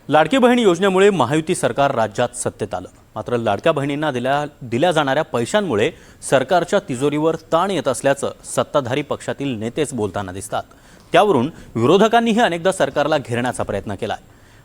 लाडकी बहीण योजनेमुळे महायुती सरकार राज्यात सत्तेत आलं। मात्र लाडक्या बहिणींना दिल्या जाणाऱ्या पैशांमुळे सरकारच्या तिजोरीवर ताण येत असल्याचं सत्ताधारी पक्षातील नेतेच बोलताना दिसतात। त्यावरून विरोधकांनीही अनेकदा सरकारला घेरण्याचा प्रयत्न केलाय।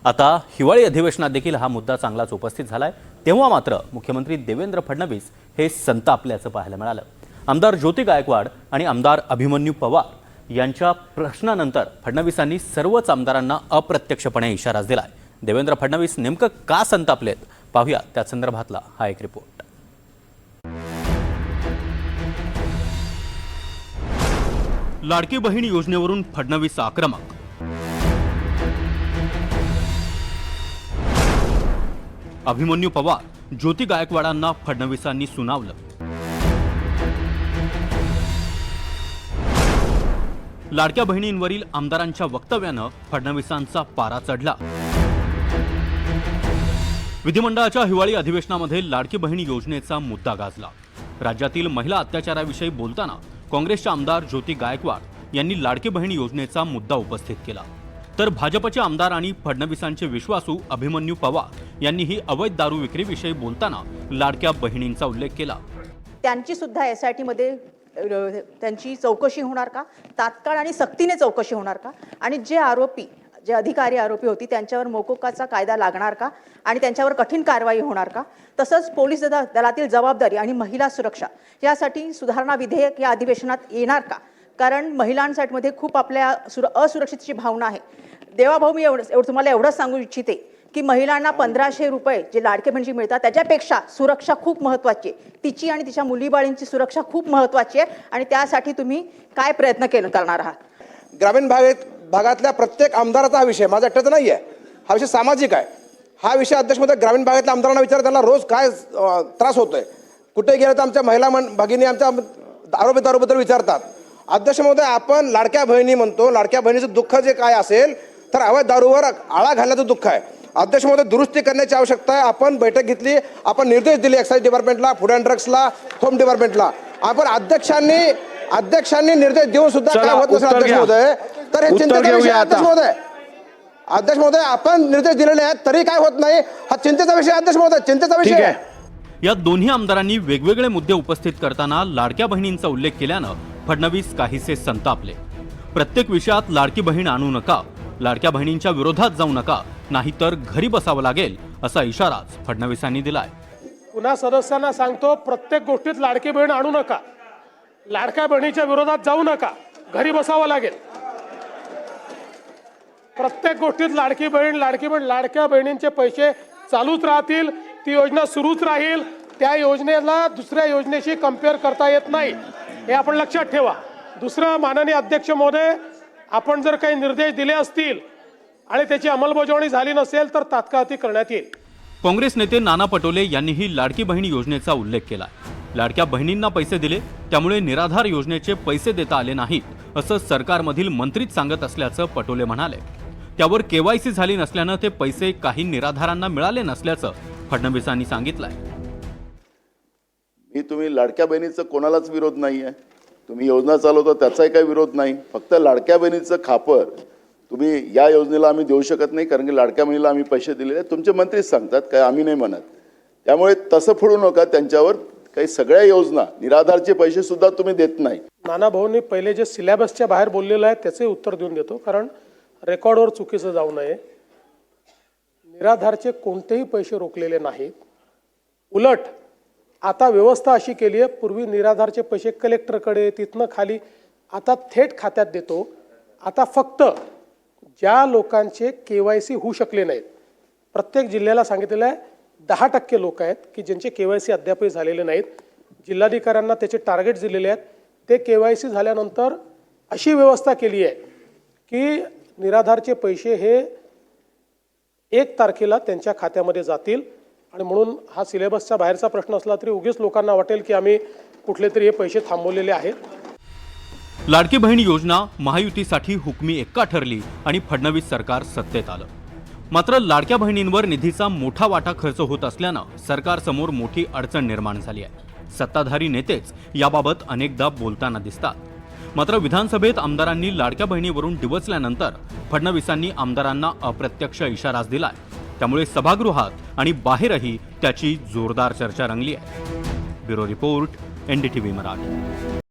आता हिवाळी अधिवेशनात देखील हा मुद्दा चांगलाच उपस्थित झालाय। तेव्हा मात्र मुख्यमंत्री देवेंद्र फडणवीस हे संतापल्याचं पाहायला मिळालं। आमदार ज्योती गायकवाड आणि आमदार अभिमन्यू पवार यांच्या प्रश्नानंतर फडणवीसांनी सर्वच आमदारांना अप्रत्यक्षपणे इशारा दिलाय। देवेंद्र फडणवीस नेमकं का संतापलेत पाहूया त्या संदर्भातला हा एक रिपोर्ट। लाडकी बहीण योजनेवरून फडणवीस आक्रमक। अभिमन्यू पवार ज्योती गायकवाडांना फडणवीसांनी सुनावलं। लाडक्या बहिणींवरील आमदारांच्या वक्तव्यानं फडणवीसांचा पारा चढला। विधिमंडळाच्या हिवाळी अधिवेशनामध्ये लाडकी बहीण योजनेचा मुद्दा गाजला। राज्यातील महिला अत्याचाराविषयी बोलताना काँग्रेसच्या आमदार ज्योती गायकवाड यांनी लाडकी बहीण योजनेचा मुद्दा उपस्थित केला। तर भाजपचे आमदार आणि फडणवीसांचे विश्वासू अभिमन्यू पवार यांनीही अवैध दारू विक्रीविषयी बोलताना लाडक्या बहिणींचा उल्लेख केला। त्यांची सुद्धा एसआयटी मध्ये त्यांची चौकशी होणार का, तात्काळ आणि सक्तीने चौकशी होणार का, आणि जे अधिकारी आरोपी होती त्यांच्यावर मोकोकाचा कायदा लागणार का आणि त्यांच्यावर कठीण कारवाई होणार का, तसंच पोलीस दलातील जबाबदारी आणि महिला सुरक्षा यासाठी सुधारणा विधेयक या अधिवेशनात येणार का, कारण महिलांसाठी मध्ये खूप आपल्या असुरक्षितची भावना आहे। देवाभाऊ मी तुम्हाला एवढंच सांगू इच्छिते की महिलांना 1500 रुपये जे लाडके बहिणीची मिळतात त्याच्यापेक्षा सुरक्षा खूप महत्त्वाची आहे। तिची आणि तिच्या मुलीबाळींची सुरक्षा खूप महत्त्वाची आहे आणि त्यासाठी तुम्ही काय प्रयत्न करणार आहात? ग्रामीण भागातल्या प्रत्येक आमदाराचा हा विषय माझा एकट्याचा नाही आहे, हा विषय सामाजिक आहे। हा विषय अध्यक्ष महोदय ग्रामीण भागातल्या आमदारांना विचारा, त्यांना रोज काय त्रास होतोय, कुठे गेलं तर आमच्या महिला भगिनी आमच्या दारूबद्दल विचारतात। अध्यक्ष महोदय, आपण लाडक्या बहिणी म्हणतो, लाडक्या बहिणीचं दुःख जे काय असेल तर अवैध दारूवर आळा घालण्याचं दुःख आहे। अध्यक्ष महोदय, दुरुस्ती करण्याची आवश्यकता आहे। आपण बैठक घेतली, आपण निर्देश दिले एक्साइज डिपार्टमेंटला, फूड अँड ड्रग्सला, होम डिपार्टमेंटला। आपण अध्यक्षांनी निर्देश देऊन सुद्धा काय होत नसेल अध्यक्ष महोदय तर हे चिंतेचा विषय आहे। अध्यक्ष महोदय आपण निर्देश दिलेले आहेत तरी काय होत नाही, हा चिंतेचा विषय अध्यक्ष महोदय, चिंतेचा विषय आहे। या दोन्ही आमदारांनी वेगवेगळे मुद्दे उपस्थित करताना लाडक्या बहिणींचा उल्लेख केल्यानं फडणवीस काहीसे संतापले। प्रत्येक विषयात लाडकी बहीण आणू नका, लाडक्या बहिणींच्या विरोधात जाऊ नका, नाहीतर घरी बसावं लागेल असा इशाराच फडणवीसांनी दिलाय। पुन्हा सदस्यांना सांगतो, प्रत्येक गोष्टीत लाडकी बहीण आणू नका, लाडक्या बहिणीच्या विरोधात जाऊ नका, घरी बसावं लागेल। प्रत्येक गोष्टीत लाडकी बहीण लाडक्या बहिणींचे पैसे चालूच राहतील, ती योजना सुरूच राहील, त्या योजनेला दुसऱ्या योजनेशी कंपेअर करता येत नाही, हे आपण लक्षात ठेवा। दुसरं, माननीय अध्यक्ष महोदय, आपण जर काही निर्देश दिले असतील आणि त्याची अंमलबजावणी झाली नसेल तर तात्काळ ती करण्यात येईल। काँग्रेस नेते नाना पटोले यांनीही लाडकी बहीण योजनेचा उल्लेख केला। लाडक्या बहिणींना पैसे दिले त्यामुळे निराधार योजनेचे पैसे देता आले नाहीत असं सरकारमधील मंत्रीच सांगत असल्याचं पटोले म्हणाले। त्यावर केवायसी झाली नसल्यानं ते पैसे काही निराधारांना मिळाले नसल्याचं फडणवीसांनी सांगितलंय। तुम्ही लाडक्या बहिणीचं कोणालाच विरोध नाहीये, तुम्ही योजना चालवता त्याचाही काही विरोध नाही, फक्त लाडक्या बहिणीचं खापर तुम्ही या योजनेला आम्ही देऊ शकत नाही कारण की लाडक्या बहिणीला आम्ही पैसे दिलेले तुमचे मंत्रीच सांगतात, काय आम्ही नाही म्हणत। त्यामुळे तसं फोडू नका त्यांच्यावर, काही सगळ्या योजना निराधारचे पैसे सुद्धा तुम्ही देत नाही। नाना भाऊंनी पहिले जे सिलेबसच्या बाहेर बोललेलं आहे त्याचे उत्तर देऊन देतो, कारण रेकॉर्डवर चुकीचं जाऊ नये। निराधारचे कोणतेही पैसे रोखलेले नाहीत, उलट आता व्यवस्था अशी केली आहे, पूर्वी निराधारचे पैसे कलेक्टरकडे तिथनं खाली आता थेट खात्यात देतो। आता फक्त ज्या लोकांचे केवायसी होऊ शकले नाहीत, प्रत्येक जिल्ह्याला सांगितलेलं आहे 10% लोक आहेत की ज्यांचे केवायसी अद्यापही झालेले नाहीत, जिल्हाधिकाऱ्यांना त्याचे टार्गेट दिलेले आहेत, ते केवायसी झाल्यानंतर अशी व्यवस्था केली आहे की निराधारचे पैसे हे 1 तारखेला त्यांच्या खात्यामध्ये जातील। आणि म्हणून हा सिलेबसच्या बाहेरचा प्रश्न असला तरी उगीच लोकांना वाटेल की आम्ही कुठले तरी हे पैसे थांबवलेले आहेत। लाडकी बहीण योजना महायुतीसाठी हुकमी एक्का ठरली आणि फडणवीस सरकार सत्तेत आलं। मात्र लाडक्या बहिणींवर निधीचा मोठा वाटा खर्च होत असल्यानं सरकारसमोर मोठी अडचण निर्माण झाली आहे। सत्ताधारी नेतेच याबाबत अनेकदा बोलताना दिसतात। मात्र विधानसभेत आमदारांनी लाडक्या बहिणीवरून डिवचल्यानंतर फडणवीसांनी आमदारांना अप्रत्यक्ष इशाराच दिलाय। त्यामुळे सभागृहात आणि बाहेरही त्याची जोरदार चर्चा रंगली आहे. Bureau report, NDTV Marathi.